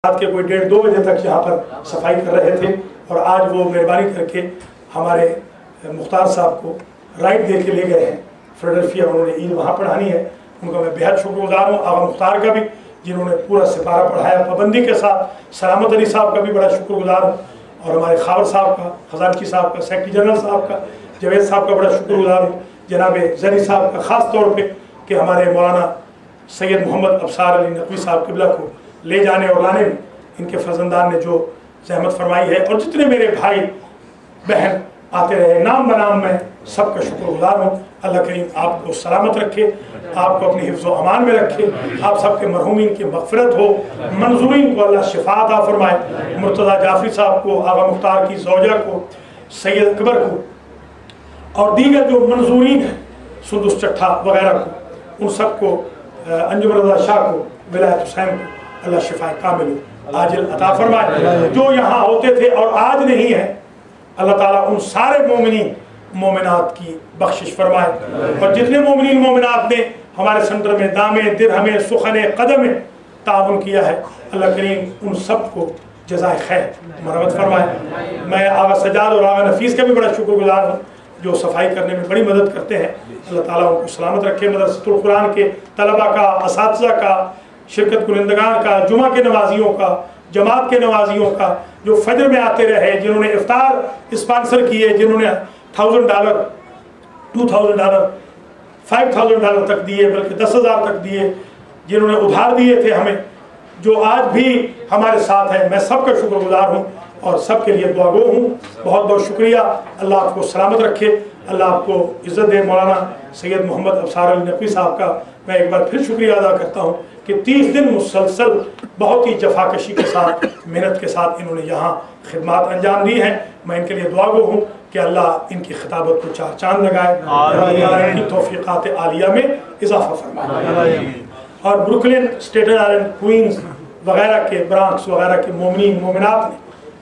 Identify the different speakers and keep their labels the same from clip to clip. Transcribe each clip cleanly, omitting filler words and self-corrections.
Speaker 1: رات کے کوئی 1:30-2 بجے تک یہاں پر صفائی کر رہے تھے، اور آج وہ مہربانی کر کے ہمارے مختار صاحب کو رائٹ دے کے لے گئے ہیں فیلڈلفیا، انہوں نے عید وہاں پڑھانی ہے، ان کا میں بہت شکر گزار ہوں۔ آغا مختار کا بھی جنہوں نے پورا سپارہ پڑھایا پابندی کے ساتھ، سلامت علی صاحب کا بھی بڑا شکر گزار ہوں، اور ہمارے خاور صاحب کا، خزانچی صاحب کا، سیکرٹری جنرل صاحب کا، جاوید صاحب کا بڑا شکر گزار ہوں، جناب زنی صاحب کا خاص طور پہ کہ ہمارے مولانا سید محمد ابصار علی نقوی صاحب قبلہ کو لے جانے اور لانے میں ان کے فرزندان نے جو زحمت فرمائی ہے، اور جتنے میرے بھائی بہن آتے رہے نام بنام میں سب کا شکر گزار ہوں۔ اللہ کریم آپ کو سلامت رکھے، آپ کو اپنی حفظ و امان میں رکھے، آپ سب کے مرحومین کی مغفرت ہو، منظورین کو اللہ شفا عطا فرمائے، مرتضیٰ جعفری صاحب کو، آغا مختار کی زوجہ کو، سید اکبر کو، اور دیگر جو منظورین ہیں سندس چٹھا وغیرہ کو، ان سب کو، انجم رضا شاہ کو، ولایت حسین کو اللہ شفا کامل عاجل عطا فرمائے۔ جو یہاں ہوتے تھے اور آج نہیں ہے، اللہ تعالیٰ ان سارے مومنین مومنات کی بخشش فرمائے، اور جتنے مومنین مومنات نے ہمارے سنٹر میں دامے درہمیں سخن قدم تعاون کیا ہے، اللہ کریم ان سب کو جزائے خیر مرحمت فرمائے۔ میں آغا سجاد اور آغا نفیس کا بھی بڑا شکر گزار ہوں جو صفائی کرنے میں بڑی مدد کرتے ہیں، اللہ تعالیٰ ان کو سلامت رکھے۔ مدرسۃ القرآن کے طلباء کا، اساتذہ کا، شرکت کنندگان کا، جمعہ کے نمازیوں کا، جماعت کے نمازیوں کا، جو فجر میں آتے رہے، جنہوں نے افطار اسپانسر کیے، جنہوں نے $1000 $2000 $5000 تک دیے، بلکہ 10,000 تک دیے، جنہوں نے ادھار دیے تھے ہمیں، جو آج بھی ہمارے ساتھ ہیں، میں سب کا شکر گزار ہوں اور سب کے لیے دعا گو ہوں۔ بہت بہت شکریہ، اللہ آپ کو سلامت رکھے، اللہ آپ کو عزت دے۔ مولانا سید محمد ابصار علی نقوی صاحب کا میں ایک بار پھر شکریہ ادا کرتا ہوں کہ 30 دن مسلسل بہت ہی جفاکشی کے ساتھ، محنت کے ساتھ انہوں نے یہاں خدمات انجام دی ہیں۔ میں ان کے لیے دعا گو ہوں کہ اللہ ان کی خطابت کو 4 چاند لگائے، اللہ ان کی توفیقات عالیہ میں اضافہ فرمائے، اور بروکلن، اسٹیٹن آئلینڈ، کوئنز وغیرہ کے، برانکس وغیرہ کے مومنین مومنات نے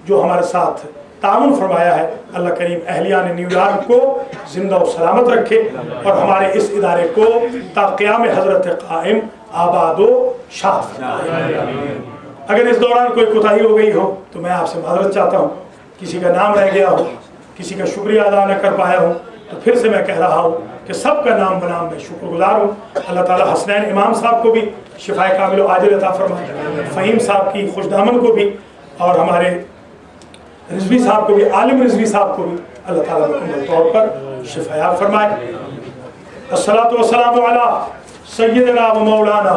Speaker 1: جو ہمارے ساتھ تعاون فرمایا ہے، اللہ کریم اہلیان نیو یارک کو زندہ و سلامت رکھے، اور ہمارے اس ادارے کو تا قیام حضرت قائم آباد و شاد فرمائے۔ اگر اس دوران کوئی کوتاہی ہو گئی ہو تو میں آپ سے معذرت چاہتا ہوں، کسی کا نام رہ گیا ہو، کسی کا شکریہ ادا نہ کر پایا ہوں، تو پھر سے میں کہہ رہا ہوں کہ سب کا نام بنام میں شکر گزار ہوں۔ اللہ تعالیٰ حسنین امام صاحب کو بھی شفائے کامل و عاجل عطا فرمائے، فہیم صاحب کی خوش دامن کو بھی، اور ہمارے رضوی صاحب کو بھی، عالم رضوی صاحب کو بھی اللہ تعالیٰ مکمل طور پر شفایاب فرمائے۔ الصلاۃ والسلام علی سیدنا و مولانا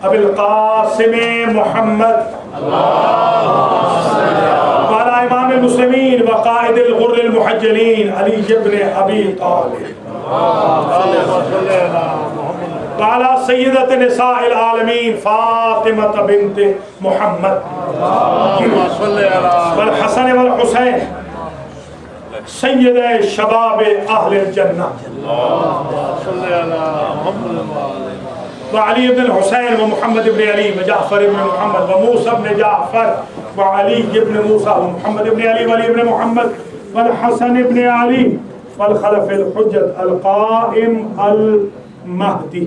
Speaker 1: ابی القاسم محمد وعلی امام المسلمین وقائد الغر المحجلین علی ابن ابی طالب وعلی سیدۃ نساء العالمین فاطمہ بنت محمد والحسن والحسین سید شباب اہل الجنہ وعلی بن الحسین ومحمد بن علی وجعفر بن محمد وموسى بن جعفر وعلی بن موسى ومحمد بن علی وعلی بن محمد والحسن بن علی والخلف الحجت القائم المہدی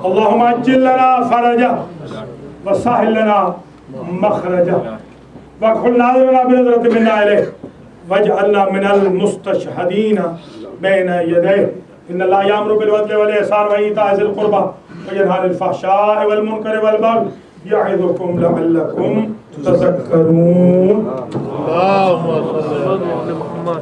Speaker 1: اللہم عجل لنا فرجہ وسہل لنا مخرجہ واکحل ناظرنا بنظرت منا الیہ واجعلنا من المستشہدین بین یدیہ ان اللہ یامر بالعدل والاحسان وایتاء ذی القربى وینہی عن الفحشاء والمنکر والبغی یعظکم لعلکم تذکرون۔ اللہم صل علی محمد۔